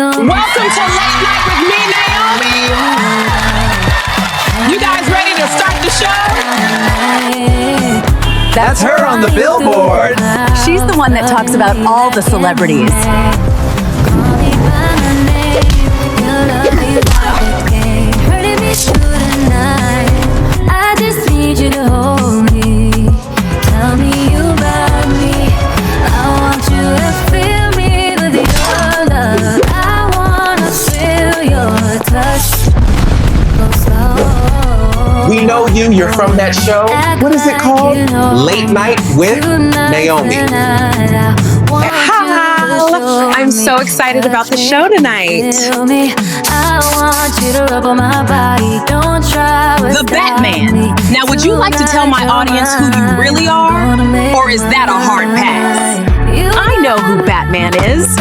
Welcome to Late Night with me, Neomi. You guys ready to start the show? That's her on the billboard. She's the one that talks about all the celebrities. I just need you to hold me. Tell me you love me. I want you to feel me with your love. I wanna feel your touch. Go slow. We know you. You're from that show. What is it called? Late Night with Neomi. I'm so excited about the show tonight. The Batman. Now, would you like to tell my audience who you really are? Or is that a hard pass? I know who Batman is.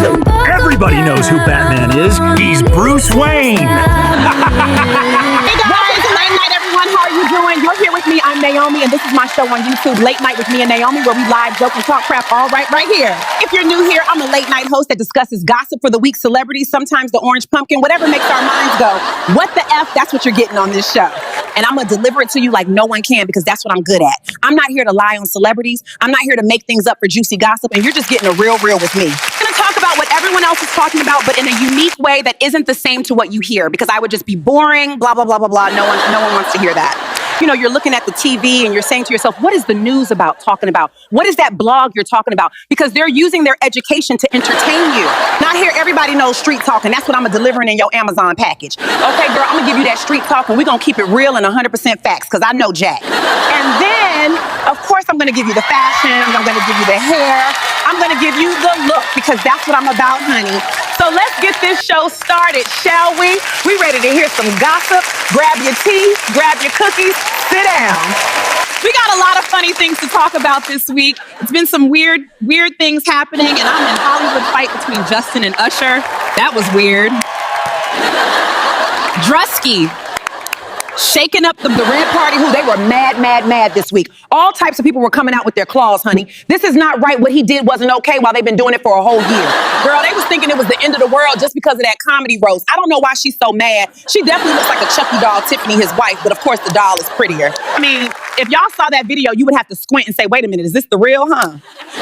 Everybody knows who Batman is. He's Bruce Wayne. Hey guys, Late Night everyone. How are you doing? You're here with me. I'm Neomi, and this is my show on YouTube, Late Night with me and Neomi, where we live joke and talk crap all right here. If you're new here, I'm a late night host that discusses gossip for the week, celebrities, sometimes the orange pumpkin, whatever makes our minds go. What the F? That's what you're getting on this show. And I'm going to deliver it to you like no one can, because that's what I'm good at. I'm not here to lie on celebrities. I'm not here to make things up for juicy gossip, and you're just getting a real with me. I'm going to talk about what everyone else is talking about, but in a unique way that isn't the same to what you hear, because I would just be boring, blah, blah, blah, blah, blah. No one wants to hear that. You know, you're looking at the TV and you're saying to yourself, what is the news talking about? What is that blog you're talking about? Because they're using their education to entertain you. Not here, everybody knows street talk, and that's what I'm delivering in your Amazon package. Okay, girl, I'm gonna give you that street talk, and we're gonna keep it real and 100% facts, because I know Jack. And then, of course, I'm gonna give you the fashion, I'm gonna give you the hair, I'm gonna give you the look, because that's what I'm about, honey. So let's get this show started, shall we? We ready to hear some gossip? Grab your tea, grab your cookies, sit down. We got a lot of funny things to talk about this week. It's been some weird things happening, and I'm in Hollywood fight between Justin and Usher. That was weird. Drusky shaking up the red party. They were mad this week. All types of people were coming out with their claws, honey. This is not right. What he did wasn't okay while they've been doing it for a whole year. Girl, they was thinking it was the end of the world just because of that comedy roast. I don't know why she's so mad. She definitely looks like a Chucky doll, Tiffany, his wife, but of course the doll is prettier. I mean, if y'all saw that video, you would have to squint and say, wait a minute, is this the real, huh?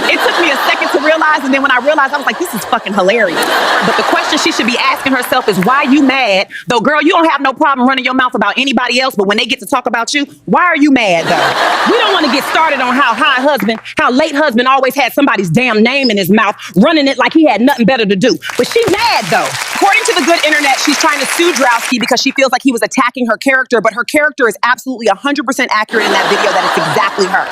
It took me a second to realize, and then when I realized, I was like, this is fucking hilarious. But the question she should be asking herself is, why you mad? Though, girl, you don't have no problem running your mouth about anybody else, but when they get to talk about you, why are you mad, though? We don't want to get started on how late husband always had somebody's damn name in his mouth, running it like he had nothing better to do. But she's mad, though. According to the good internet, she's trying to sue Drowsky because she feels like he was attacking her character, but her character is absolutely 100% accurate in that video, that it's exactly her.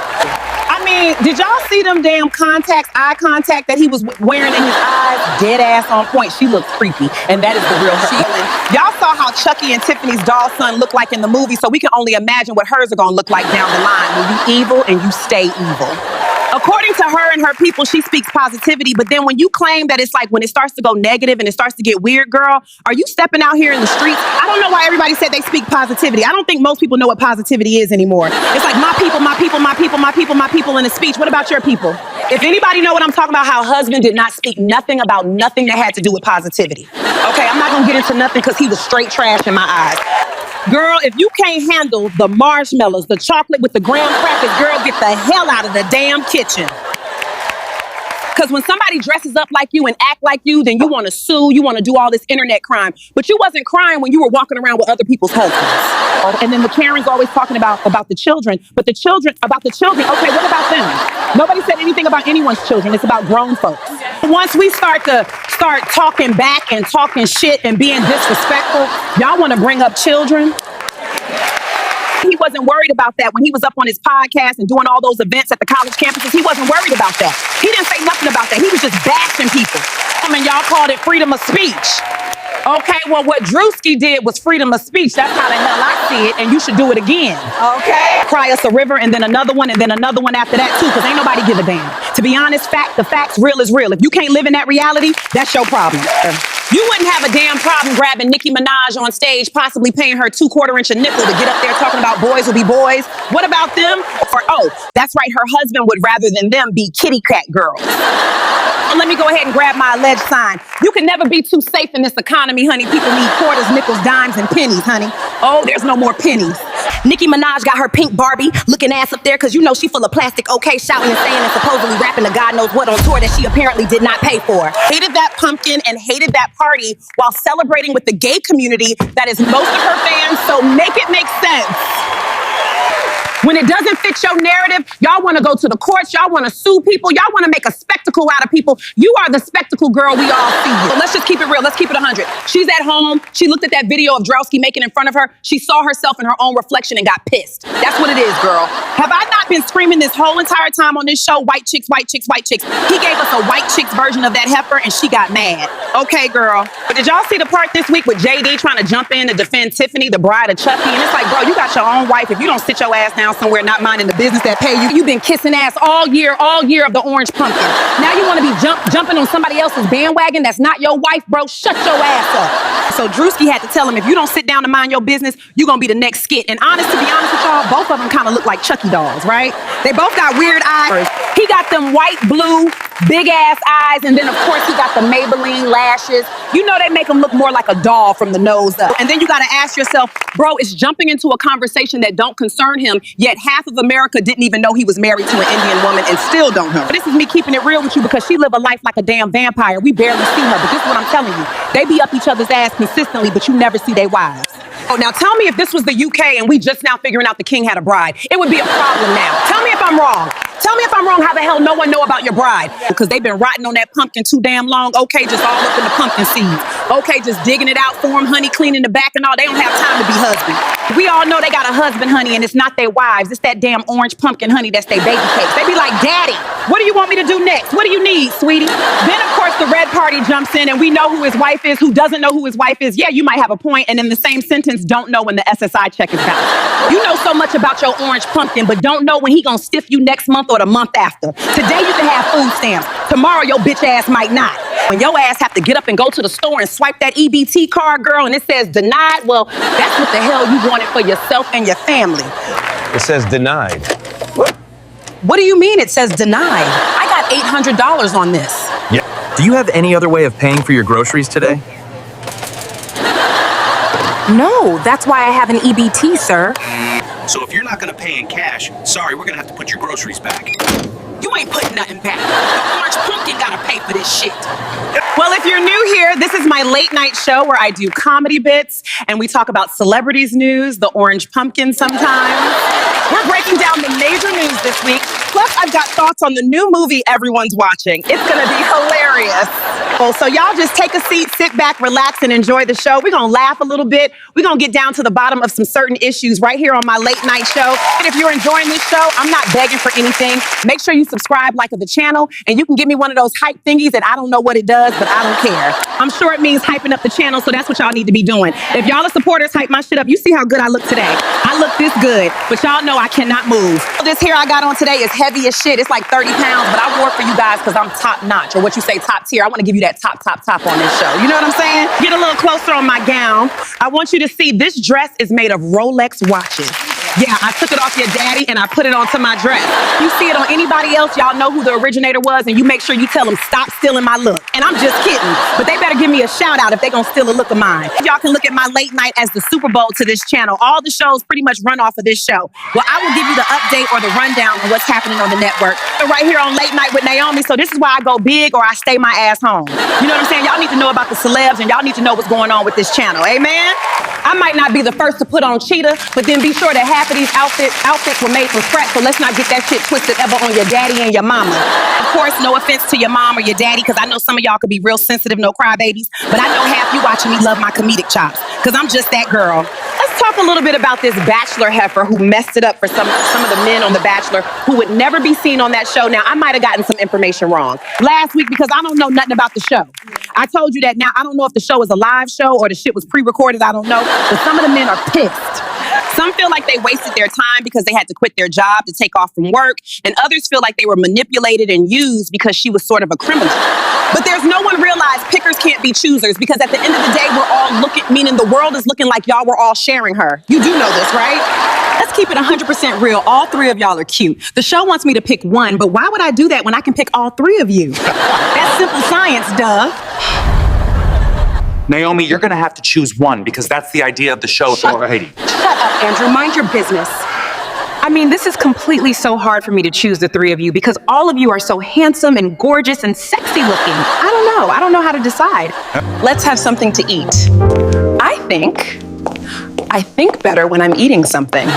I mean, did y'all see them damn eye contact that he was wearing in his eyes? Dead ass on point. She looks creepy, and that is the real her. Y'all saw how Chucky and Tiffany's doll son looked like in the movie, so we can only imagine what hers are gonna look like down the line when you evil and you stay evil. According to her and her people, she speaks positivity, but then when you claim that it's like when it starts to go negative and it starts to get weird, girl, are you stepping out here in the streets? I don't know why everybody said they speak positivity. I don't think most people know what positivity is anymore. It's like my people, my people, my people, my people, my people in a speech. What about your people? If anybody know what I'm talking about, how husband did not speak nothing about nothing that had to do with positivity. Okay, I'm not gonna get into nothing because he was straight trash in my eyes. Girl, if you can't handle the marshmallows, the chocolate with the graham crackers, girl, get the hell out of the damn kitchen. Because when somebody dresses up like you and act like you, then you want to sue, you want to do all this internet crime. But you wasn't crying when you were walking around with other people's husbands. And then the Karen's always talking about the children. But okay, what about them? Nobody said anything about anyone's children. It's about grown folks. Once we start talking back and talking shit and being disrespectful, y'all want to bring up children? He wasn't worried about that when he was up on his podcast and doing all those events at the college campuses. He wasn't worried about that. He didn't say nothing about that. He was just bashing people. I mean, y'all called it freedom of speech. Okay, well, what Drewski did was freedom of speech. That's how the hell I see it, and you should do it again. Okay? Cry us a river, and then another one, and then another one after that, too, because ain't nobody give a damn. To be honest, the facts, real is real. If you can't live in that reality, that's your problem. You wouldn't have a damn problem grabbing Nicki Minaj on stage, possibly paying her 2 quarter-inch a nickel to get up there talking about boys will be boys. What about them? Or, oh, that's right, her husband would rather than them be kitty cat girls. Oh, let me go ahead and grab my alleged sign. You can never be too safe in this economy, honey. People need quarters, nickels, dimes, and pennies, honey. Oh, there's no more pennies. Nicki Minaj got her pink Barbie looking ass up there because you know she full of plastic, okay, shouting and saying and supposedly rapping to God knows what on tour that she apparently did not pay for. Hated that pumpkin and hated that party while celebrating with the gay community that is most of her fans, so make it make sense. When it doesn't fit your narrative, y'all want to go to the courts, y'all want to sue people, y'all want to make a spectacle out of people. You are the spectacle girl we all see. But let's just keep it real. Let's keep it 100. She's at home. She looked at that video of Drowski making in front of her. She saw herself in her own reflection and got pissed. That's what it is, girl. Have I not been screaming this whole entire time on this show, white chicks, white chicks, white chicks? He gave us a white chicks version of that heifer and she got mad. Okay, girl. But did y'all see the part this week with JD trying to jump in to defend Tiffany, the bride of Chucky? And it's like, bro, you got your own wife. If you don't sit your ass down somewhere not minding the business that pay you, you've been kissing ass all year of the orange pumpkin. Now you want to be jumping on somebody else's bandwagon that's not your wife, bro? Shut your ass up. So Drewski had to tell him, if you don't sit down to mind your business, you're going to be the next skit. And to be honest with y'all, both of them kind of look like Chucky dolls, right? They both got weird eyes. He got them white, blue, big ass eyes. And then of course he got the Maybelline lashes. You know they make him look more like a doll from the nose up. And then you got to ask yourself, bro, it's jumping into a conversation that don't concern him, yet half of America didn't even know he was married to an Indian woman and still don't know. But this is me keeping it real with you because she live a life like a damn vampire. We barely see her, but this is what I'm telling you. They be up each other's ass consistently, but you never see their wives. Oh, now tell me if this was the UK and we just now figuring out the king had a bride. It would be a problem now. Tell me if I'm wrong. Tell me if I'm wrong, how the hell no one know about your bride? Because they've been rotting on that pumpkin too damn long. Okay, just all up in the pumpkin seeds. Okay, just digging it out for them, honey, cleaning the back and all. They don't have time to be husbands. We all know they got a husband, honey, and it's not their wives. It's that damn orange pumpkin, honey, that's their baby cakes. They be like, Daddy, what do you want me to do next? What do you need, sweetie? Then, of course, the red party jumps in and we know who his wife is. Who doesn't know who his wife is? Yeah, you might have a point, and in the same sentence, don't know when the SSI check is bounced. You know so much about your orange pumpkin, but don't know when he gonna stiff you next month or the month after. Today you can have food stamps. Tomorrow your bitch ass might not. When your ass have to get up and go to the store and swipe that EBT card, girl, and it says denied, well, that's what the hell you wanted for yourself and your family. It says denied. What do you mean it says denied? I got $800 on this. Yeah. Do you have any other way of paying for your groceries today? No, that's why I have an EBT, sir. So if you're not gonna pay in cash, sorry, we're gonna have to put your groceries back. You ain't putting nothing back. The orange pumpkin gotta pay for this shit. Well, if you're new here, this is my late night show where I do comedy bits and we talk about celebrities news, the orange pumpkin sometimes. We're breaking down the major news this week. Plus, I've got thoughts on the new movie everyone's watching. It's gonna be hilarious. So y'all just take a seat, sit back, relax, and enjoy the show. We're gonna laugh a little bit. We're gonna get down to the bottom of some certain issues right here on my late night show. And if you're enjoying this show, I'm not begging for anything. Make sure you subscribe, like the channel, and you can give me one of those hype thingies that I don't know what it does, but I don't care. I'm sure it means hyping up the channel, so that's what y'all need to be doing. If y'all are supporters, hype my shit up. You see how good I look today. I look this good, but y'all know I cannot move. This hair I got on today is heavy as shit. It's like 30 pounds, but I wore it for you guys because I'm top notch, or what you say, top tier. I want to give you that top on this show. You know what I'm saying? Get a little closer on my gown. I want you to see this dress is made of Rolex watches. Yeah, I took it off your daddy and I put it onto my dress. You see it on anybody else, y'all know who the originator was, and you make sure you tell them, stop stealing my look. And I'm just kidding, but they better give me a shout out if they gonna steal a look of mine. Y'all can look at my late night as the Super Bowl to this channel. All the shows pretty much run off of this show. Well, I will give you the update or the rundown on what's happening on the network. So right here on Late Night with Neomi, so this is why I go big or I stay my ass home. You know what I'm saying? Y'all need to know about the celebs and y'all need to know what's going on with this channel. Amen? I might not be the first to put on cheetah, but then be sure that half of these outfits were made from scratch, so let's not get that shit twisted ever on your daddy and your mama. Of course, no offense to your mom or your daddy, because I know some of y'all could be real sensitive, no crybabies, but I know half you watching me love my comedic chops, because I'm just that girl. Let's talk a little bit about this bachelor heifer who messed it up for some of the men on The Bachelor who would never be seen on that show. Now, I might have gotten some information wrong last week because I don't know nothing about the show. I told you that. Now, I don't know if the show is a live show or the shit was pre-recorded. I don't know. But some of the men are pissed. Some feel like they wasted their time because they had to quit their job to take off from work. And others feel like they were manipulated and used because she was sort of a criminal. But there's no one realized pickers can't be choosers, because at the end of the day, we're all looking, meaning the world is looking like y'all were all sharing her. You do know this, right? Let's let's keep it 100% real. All three of y'all are cute. The show wants me to pick one, but why would I do that when I can pick all three of you? That's simple science, duh. Naomi, you're gonna have to choose one because that's the idea of the show. Shut up, Andrew. Mind your business. I mean, this is completely so hard for me to choose the three of you because all of you are so handsome and gorgeous and sexy looking. I don't know how to decide. Let's have something to eat. I think better when I'm eating something.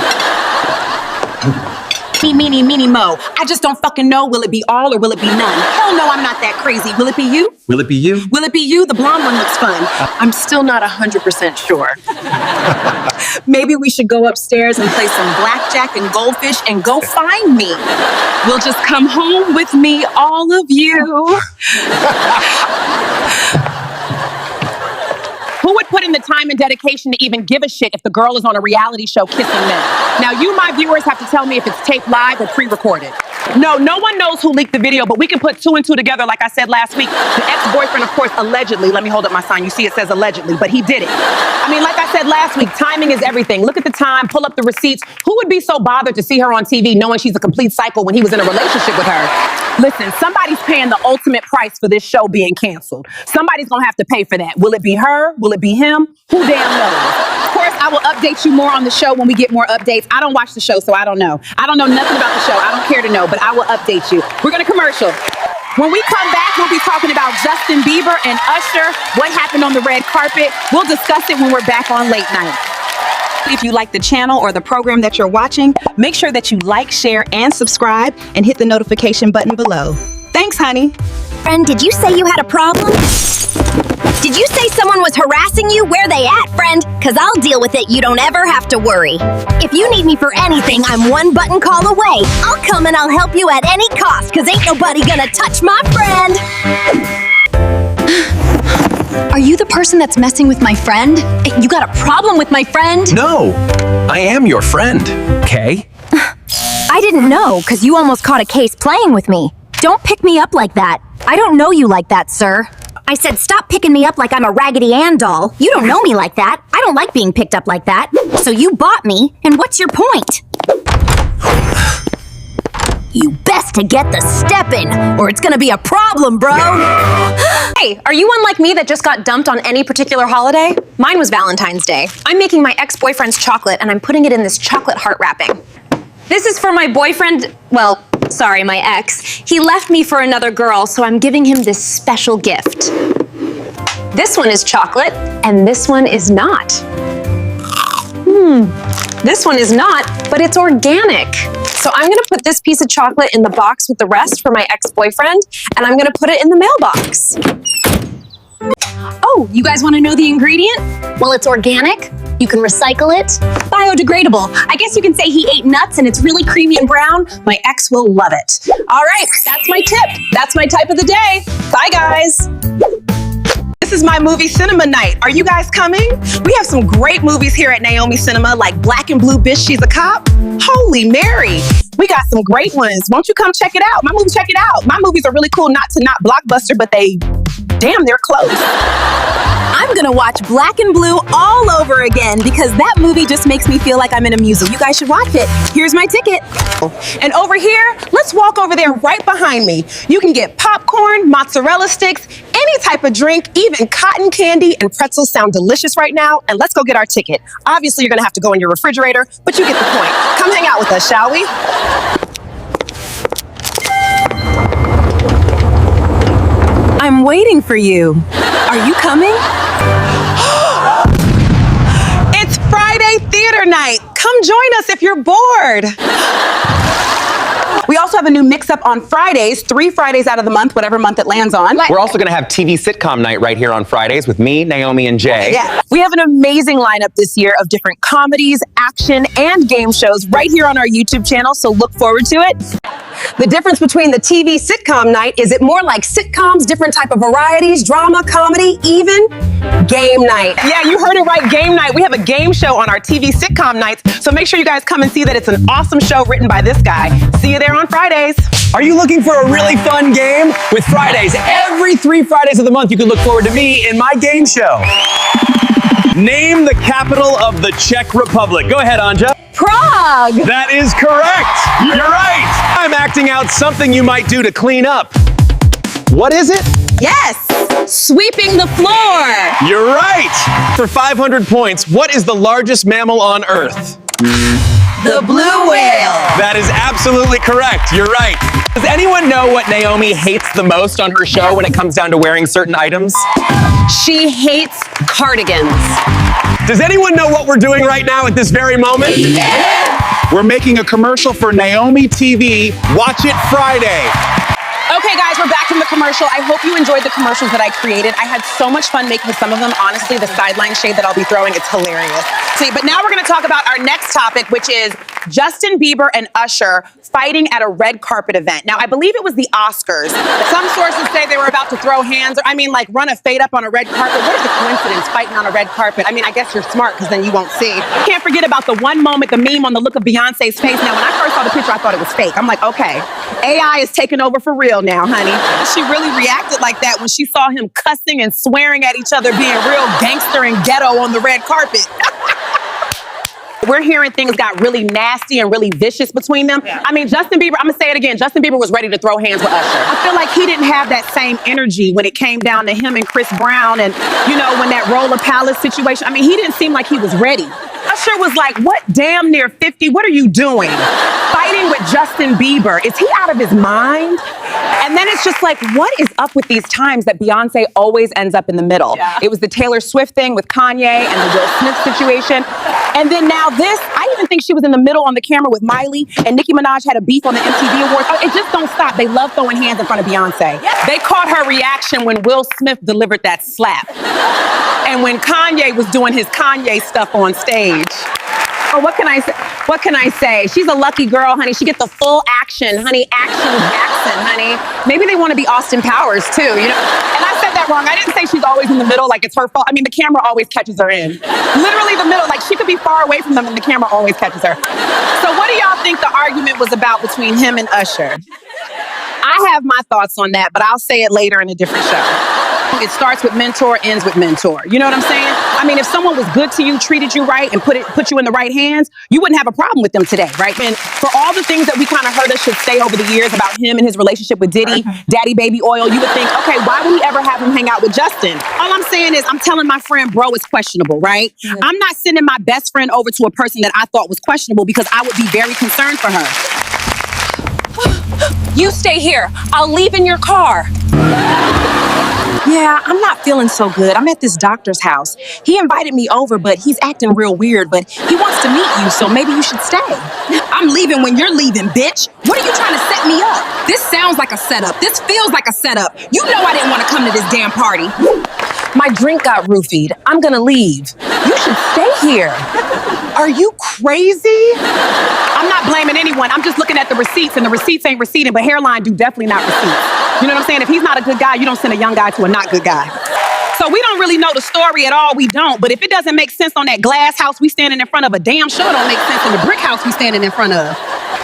Meeny, mo. I just don't fucking know. Will it be all or will it be none? Hell no, I'm not that crazy. Will it be you? Will it be you? Will it be you? The blonde one looks fun. I'm still not 100% sure. Maybe we should go upstairs and play some blackjack and goldfish and go find me. We'll just come home with me, all of you. Who would put in the time and dedication to even give a shit if the girl is on a reality show kissing men? Now, you, my viewers, have to tell me if it's taped live or pre-recorded. No one knows who leaked the video, but we can put two and two together like I said last week. The ex-boyfriend, of course, allegedly, let me hold up my sign. You see it says allegedly, but he did it. I mean, like I said last week, timing is everything. Look at the time, pull up the receipts. Who would be so bothered to see her on TV knowing she's a complete psycho when he was in a relationship with her? Listen, somebody's paying the ultimate price for this show being canceled. Somebody's gonna have to pay for that. Will it be her? Will it be him? Who damn knows? Of course, I will update you more on the show when we get more updates. I don't watch the show, so I don't know. I don't know nothing about the show. I don't care to know, but I will update you. We're gonna commercial. When we come back, we'll be talking about Justin Bieber and Usher, what happened on the red carpet. We'll discuss it when we're back on Late Night. If you like the channel or the program that you're watching, make sure that you like, share, and subscribe, and hit the notification button below. Thanks, honey. Friend, did you say you had a problem? Did you say someone was harassing you? Where they at, friend? Cause I'll deal with it, you don't ever have to worry. If you need me for anything, I'm one button call away. I'll come and I'll help you at any cost, cause ain't nobody gonna touch my friend. Are you the person that's messing with my friend? You got a problem with my friend? No, I am your friend, okay? I didn't know, cause you almost caught a case playing with me. Don't pick me up like that. I don't know you like that, sir. I said stop picking me up like I'm a Raggedy Ann doll. You don't know me like that. I don't like being picked up like that. So you bought me, and what's your point? You best to get the step in, or it's gonna be a problem, bro. Hey, are you one like me that just got dumped on any particular holiday? Mine was Valentine's Day. I'm making my ex-boyfriend's chocolate, and I'm putting it in this chocolate heart wrapping. This is for my boyfriend, well, sorry, my ex. He left me for another girl, so I'm giving him this special gift. This one is chocolate, and this one is not. This one is not, but it's organic. So I'm gonna put this piece of chocolate in the box with the rest for my ex-boyfriend, and I'm gonna put it in the mailbox. Oh, you guys wanna know the ingredient? Well, it's organic, you can recycle it, biodegradable. I guess you can say he ate nuts and it's really creamy and brown. My ex will love it. All right, that's my tip. That's my type of the day. Bye, guys. This is my movie cinema night. Are you guys coming? We have some great movies here at Naomi Cinema, like Black and Blue Bitch, She's a Cop. Holy Mary. We got some great ones. Won't you come check it out? Check it out. My movies are really cool, not blockbuster, but they're close. I'm gonna watch Black and Blue all over again because that movie just makes me feel like I'm in a musical. You guys should watch it. Here's my ticket. And over here, let's walk over there right behind me. You can get popcorn, mozzarella sticks, any type of drink, even cotton candy and pretzels sound delicious right now. And let's go get our ticket. Obviously, you're gonna have to go in your refrigerator, but you get the point. Come hang out with us, shall we? I'm waiting for you. Are you coming? It's Friday theater night. Come join us if you're bored. We also have a new mix-up on Fridays, 3 Fridays out of the month, whatever month it lands on. We're also going to have TV sitcom night right here on Fridays with me, Naomi, and Jay. Yeah. We have an amazing lineup this year of different comedies, action, and game shows right here on our YouTube channel, so look forward to it. The difference between the TV sitcom night is it more like sitcoms, different type of varieties, drama, comedy, even game night. Yeah, you heard it right, game night. We have a game show on our TV sitcom nights, so make sure you guys come and see that it's an awesome show written by this guy. See you there on Fridays. Are you looking for a really fun game? With Fridays, every 3 Fridays of the month, you can look forward to me in my game show. Name the capital of the Czech Republic. Go ahead, Anja. Prague. That is correct. You're right. I'm acting out something you might do to clean up. What is it? Yes. Sweeping the floor. You're right. For 500 points, what is the largest mammal on Earth? The blue whale. That is absolutely correct. You're right. Does anyone know what Naomi hates the most on her show when it comes down to wearing certain items? She hates cardigans. Does anyone know what we're doing right now at this very moment? We're making a commercial for NeomiTV. Watch it Friday. Okay, guys, we're back from the commercial. I hope you enjoyed the commercials that I created. I had so much fun making some of them. Honestly, the sideline shade that I'll be throwing, it's hilarious. See, but now we're going to talk about our next topic, which is Justin Bieber and Usher fighting at a red carpet event. Now, I believe it was the Oscars. Some sources say they were about to throw hands, or like run a fade up on a red carpet. What is the coincidence, fighting on a red carpet? I mean, I guess you're smart because then you won't see. Can't forget about the one moment, the meme on the look of Beyonce's face. Now, when I first saw the picture, I thought it was fake. I'm like, okay, AI is taking over for real now, honey. She really reacted like that when she saw him cussing and swearing at each other, being real gangster and ghetto on the red carpet. We're hearing things got really nasty and really vicious between them. I mean, Justin Bieber, I'm gonna say it again, Justin Bieber was ready to throw hands with Usher. I feel like he didn't have that same energy when it came down to him and Chris Brown and, when that Roller Palace situation. I mean, he didn't seem like he was ready. Usher was like, what, damn near 50? What are you doing? Fighting with Justin Bieber. Is he out of his mind? And then it's just like, what is up with these times that Beyonce always ends up in the middle? Yeah. It was the Taylor Swift thing with Kanye and the Will Smith situation. And then now this, I even think she was in the middle on the camera with Miley, and Nicki Minaj had a beef on the MTV Awards. It just don't stop. They love throwing hands in front of Beyonce. Yeah. They caught her reaction when Will Smith delivered that slap. And when Kanye was doing his Kanye stuff on stage. Oh, what can I say? What can I say? She's a lucky girl, honey. She gets the full action, honey. Action Jackson, honey. Maybe they want to be Austin Powers, too, And I said that wrong. I didn't say she's always in the middle, like it's her fault. I mean, the camera always catches her in. Literally the middle. Like, she could be far away from them and the camera always catches her. So what do y'all think the argument was about between him and Usher? I have my thoughts on that, but I'll say it later in a different show. It starts with mentor, ends with mentor. You know what I'm saying? I mean, if someone was good to you, treated you right, and put you in the right hands, you wouldn't have a problem with them today, right? And for all the things that we kind of heard us should say over the years about him and his relationship with Diddy, Daddy Baby Oil, you would think, okay, why would he ever have him hang out with Justin? All I'm saying is, I'm telling my friend, bro, is questionable, right? Mm-hmm. I'm not sending my best friend over to a person that I thought was questionable because I would be very concerned for her. You stay here. I'll leave in your car. Yeah, I'm not feeling so good. I'm at this doctor's house. He invited me over, but he's acting real weird, but he wants to meet you, so maybe you should stay. I'm leaving when you're leaving, bitch. What are you trying to set me up? This sounds like a setup. This feels like a setup. You know I didn't want to come to this damn party. My drink got roofied. I'm gonna leave. You should stay here. Are you crazy? I'm not blaming anyone. I'm just looking at the receipts, and the receipts ain't receipting, but hairline do definitely not receipts. You know what I'm saying? If he's not a good guy, you don't send a young guy to a not good guy. So we don't really know the story at all. We don't. But if it doesn't make sense on that glass house we standing in front of, a damn sure don't make sense in the brick house we standing in front of.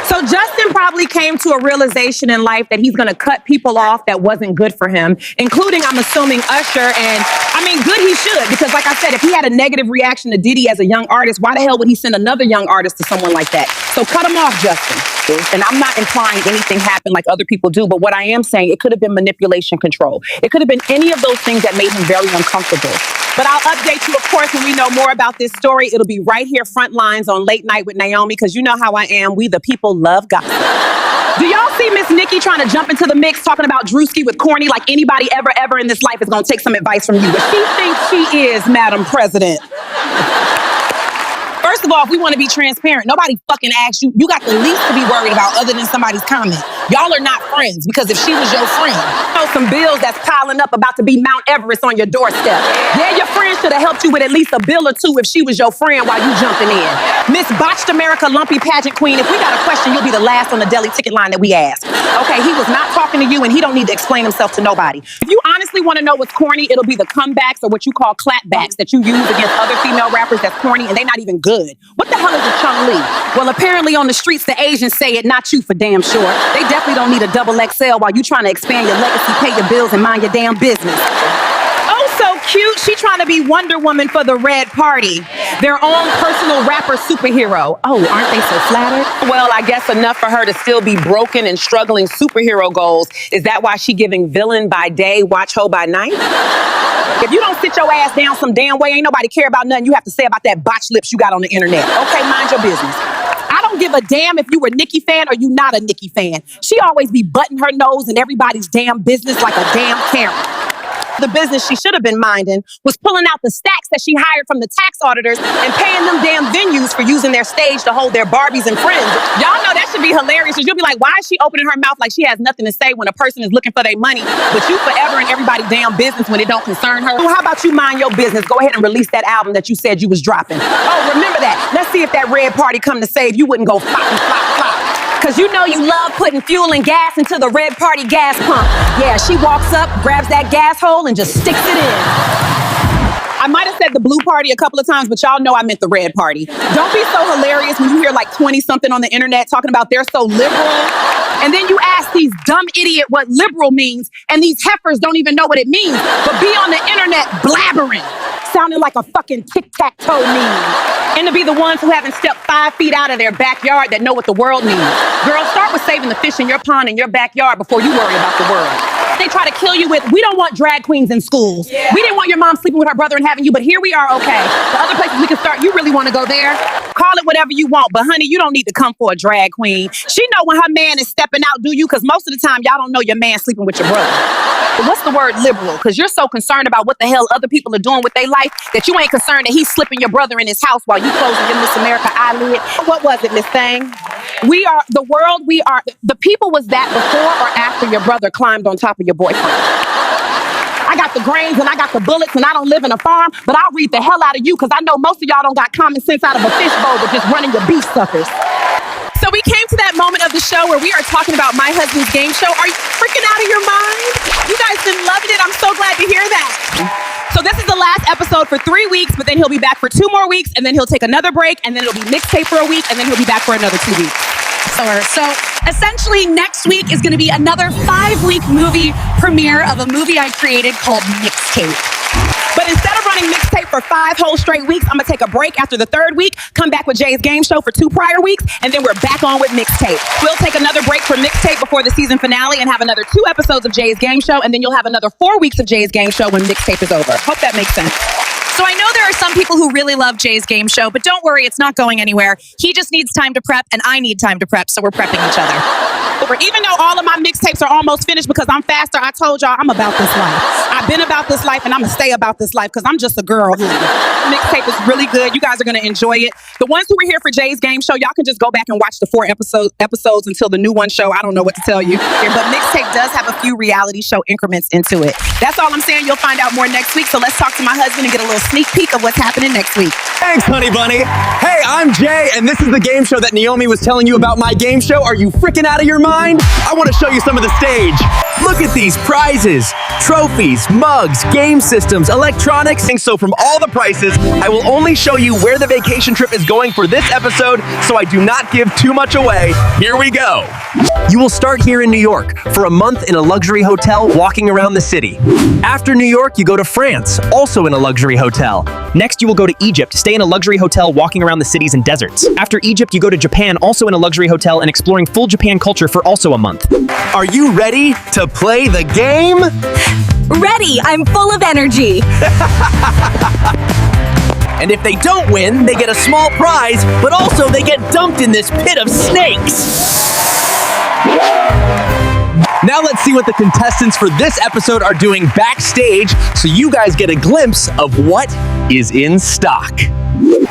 So Justin probably came to a realization in life that he's going to cut people off that wasn't good for him, including, I'm assuming, Usher. And I mean, good he should, because like I said, if he had a negative reaction to Diddy as a young artist, why the hell would he send another young artist to someone like that? So cut him off, Justin. And I'm not implying anything happened like other people do, but what I am saying, it could have been manipulation, control. It could have been any of those things that made him very uncomfortable. But I'll update you, of course, when we know more about this story. It'll be right here, front lines on Late Night with Naomi, because you know how I am. We the people love gossip. Do y'all see Miss Nikki trying to jump into the mix, talking about Drewski with corny like anybody ever in this life is going to take some advice from you? But she thinks she is Madam President. First of all, if we want to be transparent, nobody fucking asked you. You got the least to be worried about other than somebody's comment. Y'all are not friends, because if she was your friend, you know some bills that's piling up about to be Mount Everest on your doorstep. Yeah, your friend should have helped you with at least a bill or two if she was your friend while you jumping in. Miss Botched America Lumpy Pageant Queen, if we got a question, you'll be the last on the deli ticket line that we ask. Okay, he was not talking to you, and he don't need to explain himself to nobody. If you honestly want to know what's corny, it'll be the comebacks or what you call clapbacks that you use against other female rappers that's corny and they not even good. What the hell is a Chung Lee? Well, apparently on the streets, the Asians say it, not you for damn sure. They definitely don't need a double XL while you trying to expand your legacy, pay your bills, and mind your damn business. Oh, so cute. She trying to be Wonder Woman for the Red Party. Their own personal rapper superhero. Oh, aren't they so flattered? Well, I guess enough for her to still be broken and struggling superhero goals. Is that why she giving villain by day, watch hoe by night? If you don't sit your ass down some damn way, ain't nobody care about nothing you have to say about that botch lips you got on the internet. Okay, mind your business. I don't give a damn if you were a Nicki fan or you not a Nicki fan. She always be butting her nose in everybody's damn business like a damn Karen. The business she should have been minding was pulling out the stacks that she hired from the tax auditors and paying them damn venues for using their stage to hold their Barbies and friends. Y'all know that should be hilarious. You'll be like, why is she opening her mouth like she has nothing to say when a person is looking for their money, but you forever in everybody's damn business when it don't concern her? Well, how about you mind your business? Go ahead and release that album that you said you was dropping. Oh, remember that. Let's see if that Red Party come to save. You wouldn't go flop and flop, flop. Cause you know you love putting fuel and gas into the Red Party gas pump. Yeah, she walks up, grabs that gas hole, and just sticks it in. I might have said the Blue Party a couple of times, but y'all know I meant the Red Party. Don't be so hilarious when you hear like 20-something on the internet talking about they're so liberal. And then you ask these dumb idiot what liberal means, and these heifers don't even know what it means, but be on the internet blabbering, sounding like a fucking tic-tac-toe meme. And to be the ones who haven't stepped 5 feet out of their backyard that know what the world needs. Girl, start with saving the fish in your pond in your backyard before you worry about the world. They try to kill you with, we don't want drag queens in schools. Yeah. We didn't want your mom sleeping with her brother and having you, but here we are, okay. The other places we can start, you really want to go there? Call it whatever you want, but honey, you don't need to come for a drag queen. She know when her man is stepping out, do you? Because most of the time, y'all don't know your man sleeping with your brother. But what's the word liberal? Because you're so concerned about what the hell other people are doing with their life that you ain't concerned that he's slipping your brother in his house while you closing your Miss America eyelid. What was it, Miss Thing? We are the world, we are the people. Was that before or after your brother climbed on top of your boyfriend? I got the grains and I got the bullets and I don't live in a farm, but I'll read the hell out of you because I know most of y'all don't got common sense out of a fishbowl but just running your beef suckers. So we came to that moment of the show where we are talking about my husband's game show. Are you freaking out of your mind? You guys been loving it. I'm so glad to hear that. So this is the last episode for 3 weeks, but then he'll be back for 2 more weeks, and then he'll take another break, and then it'll be mixtape for a week, and then he'll be back for another 2 weeks. So essentially next week is going to be another 5-week movie premiere of a movie I created called Mixtape. But instead of running mixtape for 5 whole straight weeks, I'm gonna take a break after the 3rd week, come back with Jay's game show for 2 prior weeks, and then we're back on with mixtape. We'll take another break for mixtape before the season finale and have another 2 episodes of Jay's game show, and then you'll have another 4 weeks of Jay's game show when mixtape is over. Hope that makes sense. So I know there are some people who really love Jay's game show, but don't worry, it's not going anywhere. He just needs time to prep, and I need time to prep, so we're prepping each other. Even though all of my mixtapes are almost finished because I'm faster, I told y'all I'm about this life. I've been about this life and I'm gonna stay about this life because I'm just a girl. Mixtape is really good. You guys are gonna enjoy it. The ones who were here for Jay's game show, y'all can just go back and watch the 4 episodes until the new one show. I don't know what to tell you. But mixtape does have a few reality show increments into it. That's all I'm saying. You'll find out more next week. So let's talk to my husband and get a little sneak peek of what's happening next week. Thanks, honey bunny. Hey, I'm Jay, and this is the game show that Neomi was telling you about. My game show. Are you freaking out of your mind? I want to show you some of the stage. Look at these prizes, trophies, mugs, game systems, electronics. So from all the prices, I will only show you where the vacation trip is going for this episode, so I do not give too much away. Here we go. You will start here in New York for a month in a luxury hotel walking around the city. After New York, you go to France, also in a luxury hotel. Next, you will go to Egypt, stay in a luxury hotel walking around the cities and deserts. After Egypt, you go to Japan, also in a luxury hotel and exploring full Japan culture for also a month. Are you ready to play the game? Ready! I'm full of energy. And if they don't win, they get a small prize, but also they get dumped in this pit of snakes. Now let's see what the contestants for this episode are doing backstage so you guys get a glimpse of what is in stock.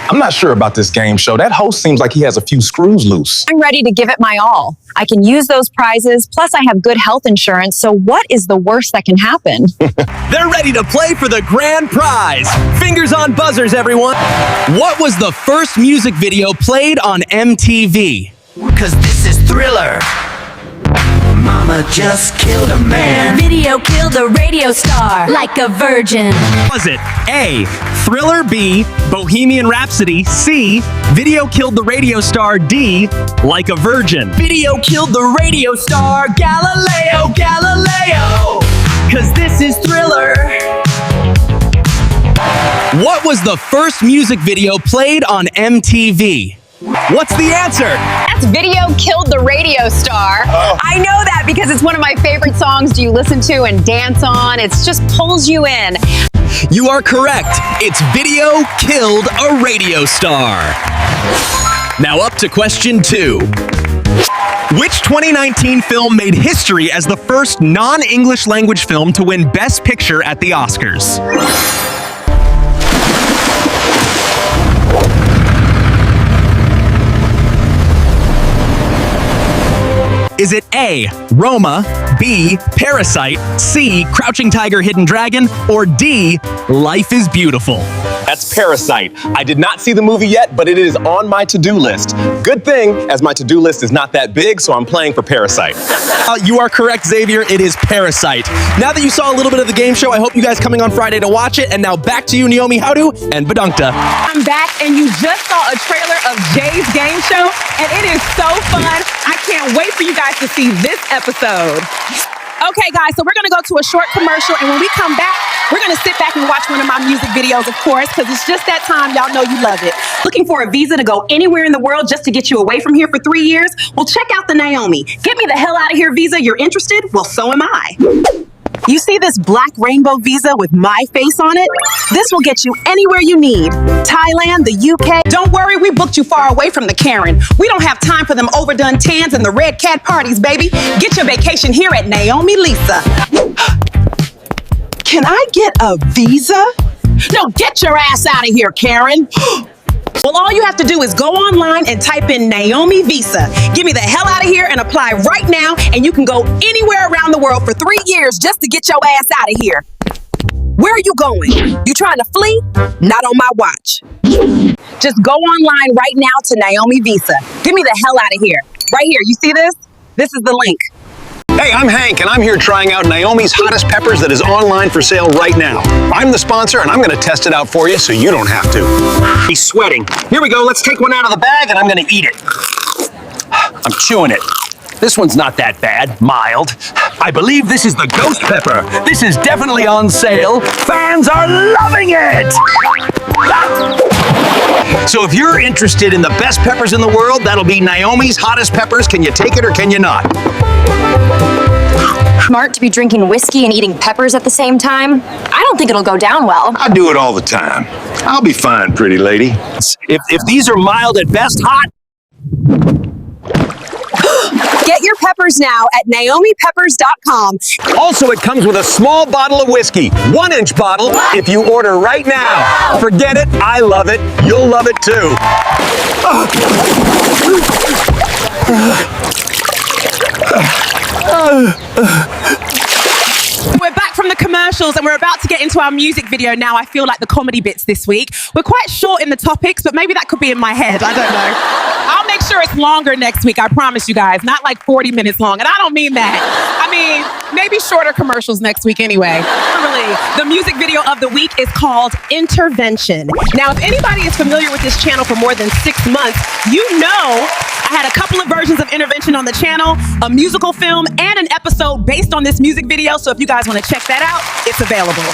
I'm not sure about this game show. That host seems like he has a few screws loose. I'm ready to give it my all. I can use those prizes, plus I have good health insurance, so what is the worst that can happen? They're ready to play for the grand prize. Fingers on buzzers, everyone. What was the first music video played on MTV? 'Cause this is Thriller. Mama just killed a man. Video killed a radio star like a virgin. Was it A, Thriller, B, Bohemian Rhapsody, C, Video killed the radio star, D, Like a Virgin? Video killed the radio star, Galileo, Galileo. 'Cause this is Thriller. What was the first music video played on MTV? What's the answer? That's Video Killed the Radio Star. I know that because it's one of my favorite songs you listen to and dance on. It just pulls you in. You are correct. It's Video Killed a Radio Star. Now up to question 2. Which 2019 film made history as the first non-English language film to win Best Picture at the Oscars? Is it A, Roma, B, Parasite, C, Crouching Tiger, Hidden Dragon, or D, Life is Beautiful? That's Parasite. I did not see the movie yet, but it is on my to-do list. Good thing, as my to-do list is not that big, so I'm playing for Parasite. You are correct, Xavier. It is Parasite. Now that you saw a little bit of the game show, I hope you guys coming on Friday to watch it. And now back to you, Neomi Howdu and Badunkta. I'm back, and you just saw a trailer of Jay's game show, and it is so fun. I can't wait for you guys to see this episode. Okay, guys, so we're going to go to a short commercial, and when we come back, we're going to sit back and watch one of my music videos, of course, because it's just that time. Y'all know you love it. Looking for a visa to go anywhere in the world just to get you away from here for 3 years? Well, check out the Naomi. Get me the hell out of here visa. You're interested? Well, so am I. You see this black rainbow visa with my face on it? This will get you anywhere you need. Thailand, the UK. Don't worry, we booked you far away from the Karen. We don't have time for them overdone tans and the red cat parties, baby. Get your vacation here at Naomi Lisa. Can I get a visa? No, get your ass out of here, Karen. Well, all you have to do is go online and type in Naomi Visa. Get me the hell out of here and apply right now, and you can go anywhere around the world for 3 years just to get your ass out of here. Where are you going? You trying to flee? Not on my watch. Just go online right now to Naomi Visa. Get me the hell out of here. Right here, you see this? This is the link. Hey, I'm Hank, and I'm here trying out Naomi's hottest peppers that is online for sale right now. I'm the sponsor, and I'm going to test it out for you so you don't have to. He's sweating. Here we go. Let's take one out of the bag, and I'm going to eat it. I'm chewing it. This one's not that bad. Mild. I believe this is the ghost pepper. This is definitely on sale. Fans are loving it! So if you're interested in the best peppers in the world, that'll be Naomi's hottest peppers. Can you take it or can you not? Smart to be drinking whiskey and eating peppers at the same time. I don't think it'll go down well. I do it all the time. I'll be fine, pretty lady. If these are mild at best, hot. Get your peppers now at NeomiPeppers.com. Also, it comes with a small bottle of whiskey, 1-inch bottle, if you order right now. Forget it, I love it, you'll love it too. We're back from the commercials and we're about to get into our music video now. I feel like the comedy bits this week. We're quite short in the topics, but maybe that could be in my head. I don't know. I'll make sure it's longer next week. I promise you guys. Not like 40 minutes long. And I don't mean that. I mean, maybe shorter commercials next week anyway. Really. The music video of the week is called Intervention. Now, if anybody is familiar with this channel for more than 6 months, you know I had a couple of versions of Intervention on the channel, a musical film, and an episode based on this music video. So if you guys want to check that out, it's available.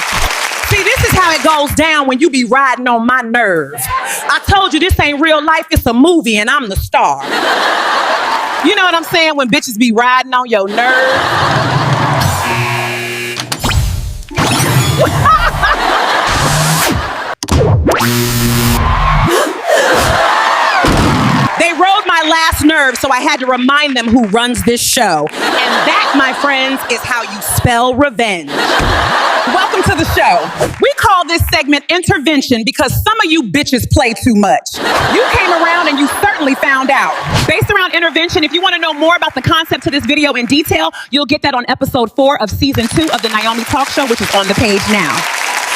See, this is how it goes down when you be riding on my nerve. I told you this ain't real life, it's a movie and I'm the star. You know what I'm saying? When bitches be riding on your nerve. They rode my last nerve, so I had to remind them who runs this show. And that, my friends, is how you spell revenge. Welcome to the show. We call this segment Intervention because some of you bitches play too much. You came around and you certainly found out. Based around Intervention, if you want to know more about the concept to this video in detail, you'll get that on episode 4 of season 2 of the Naomi Talkshow, which is on the page now.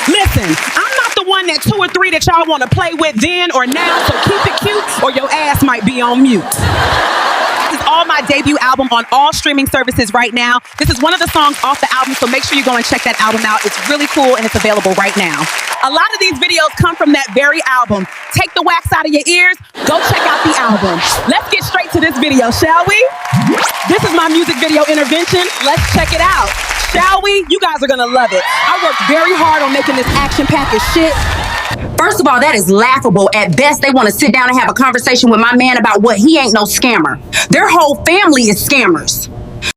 Listen, I'm not the one that 2 or 3 that y'all want to play with then or now, so keep it cute or your ass might be on mute. This is all my debut album on all streaming services right now. This is one of the songs off the album, so make sure you go and check that album out. It's really cool and it's available right now. A lot of these videos come from that very album. Take the wax out of your ears, go check out the album. Let's get straight to this video, shall we? This is my music video Intervention. Let's check it out. Shall we? You guys are gonna love it. I worked very hard on making this action-packed shit. First of all, that is laughable. At best, they want to sit down and have a conversation with my man about what he ain't no scammer. Their whole family is scammers.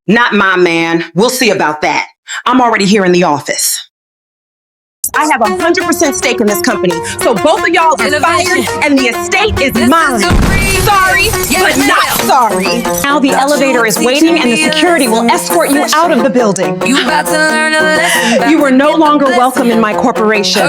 Not my man. We'll see about that. I'm already here in the office. I have 100% stake in this company, so both of y'all are fired, and the estate is mine. Sorry, but not sorry. Now the elevator is waiting and the security will escort you out of the building. You are no longer welcome in my corporation.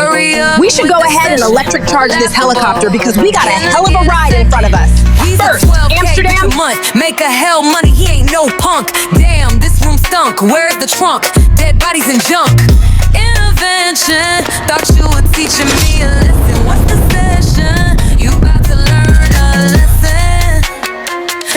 We should go ahead and electric charge this helicopter because we got a hell of a ride in front of us. First, Amsterdam. Make a hell money, he ain't no punk. Damn, this room stunk. Where's the trunk? Dead bodies and junk. Intervention. Thought you were teaching me a lesson. What's the session? You about to learn a lesson.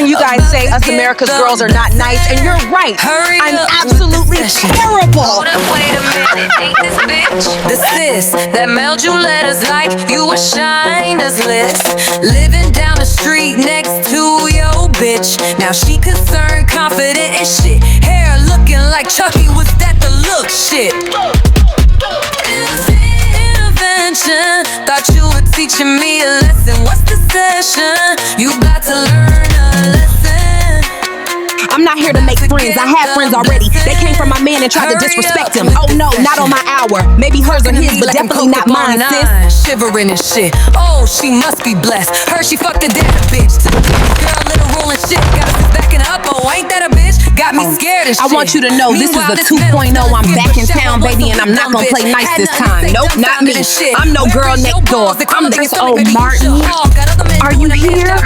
You guys say us America's girls are not nice, and you're right. I'm absolutely terrible. Hold up, wait a minute, ain't this bitch the sis that mailed you letters like you were Shiner's list? Living down the street next to your bitch. Now she concerned, confident and shit. Hair looking like Chucky, was that the look shit? Intervention. Thought you were teaching me a lesson. What's the session? You about to learn a lesson. I'm not here to make friends. I have friends already. They came from my man and tried to disrespect him. Oh no, not on my hour. Maybe hers or his, but definitely not mine, sis. Shivering and shit. Oh, she must be blessed. Heard she fucked a dead bitch. Girl, little rolling shit. Got us backing up. Oh, ain't that a bitch? Got me scared and shit. I want you to know this is the 2.0. I'm back in town, baby, and I'm not gonna play nice this time. Nope, not me. I'm no girl next door. I'm the oh Martin. Are you here?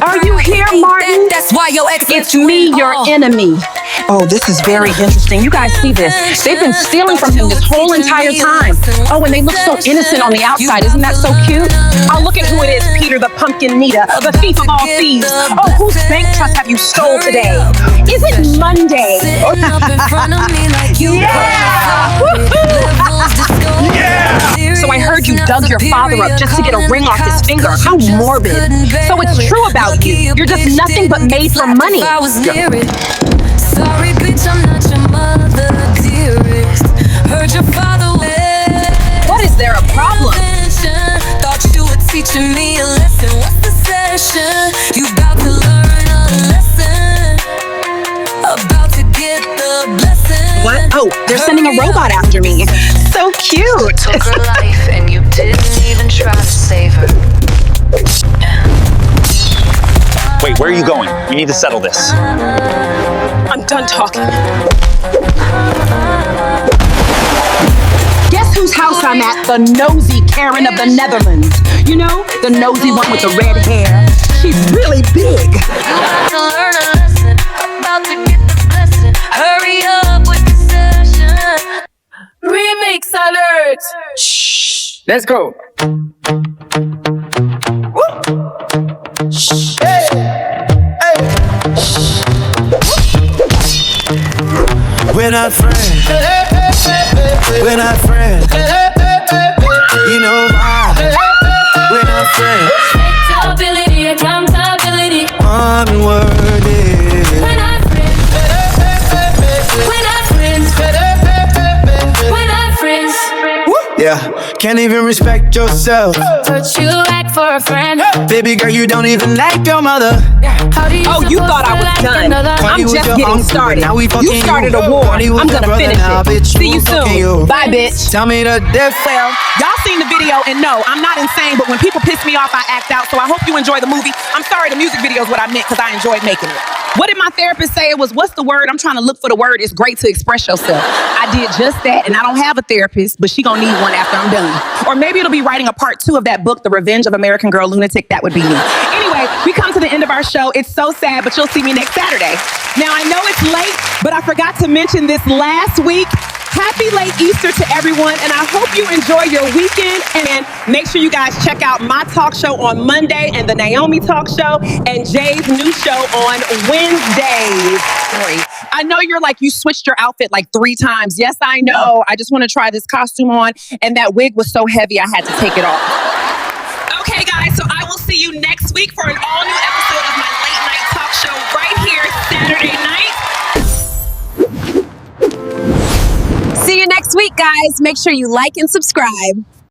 Are you here, Martin? That's why your ex. It's me, your enemy. Oh, this is very interesting. You guys see this? They've been stealing from him this whole entire time. Oh, and they look so innocent on the outside. Isn't that so cute? Oh, look at who it is, Peter the Pumpkin Nita, the thief of all thieves. Oh, whose bank trust have you stole today? Is it Monday? Yeah! So I heard you dug your father up just to get a ring off his finger. How morbid. So it's true about you. You're just nothing but made for money. Sorry, bitch, I'm not your mother, dearest. Heard your father. What is there a problem? Thought you were teaching me a lesson. What's the session? You about to learn a lesson. About to get the blessing. What? Oh, they're sending a robot after me. So cute. You took her life and you didn't even try to save her. Wait, where are you going? We need to settle this. I'm done talking. Guess whose house I'm at? The nosy Karen of the Netherlands. You know, the nosy one with the red hair. She's really big. About to learn a lesson. About to get the blessing. Hurry up with the session. Remix alert. Shh. Let's go. We're not friends. We're not friends. You know why? We're not friends. Accountability, accountability. One word is. We're not friends. We're not friends. We're not friends. Yeah, can't even respect yourself. But you act for a friend. Baby girl, you don't even like your mother. Oh, you thought I was done. I'm just getting started. You started a war. I'm gonna finish it. See you soon. Bye, bitch. Tell me the difference. Well, y'all seen the video, and no, I'm not insane, but when people piss me off, I act out, so I hope you enjoy the movie. I'm sorry, the music video is what I meant, because I enjoyed making it. What did my therapist say? It was, what's the word? I'm trying to look for the word. It's great to express yourself. I did just that, and I don't have a therapist, but she gonna need one after I'm done. Or maybe it'll be writing a part 2 of that book, The Revenge of American Girl Lunatic. That would be me. Anyway, we come to the end of our show. It's so sad, but you'll see me next Saturday. Now, I know it's late, but I forgot to mention this last week. Happy late Easter to everyone, and I hope you enjoy your weekend. And make sure you guys check out my talk show on Monday and the Naomi talk show and Jay's new show on Wednesdays. I know you're like, you switched your outfit like 3 times. Yes, I know. I just want to try this costume on, and that wig was so heavy I had to take it off. Okay, guys, so I will see you next week for an all-new episode of my late night talk show right here Saturday night. next week, guys. Make sure you like and subscribe.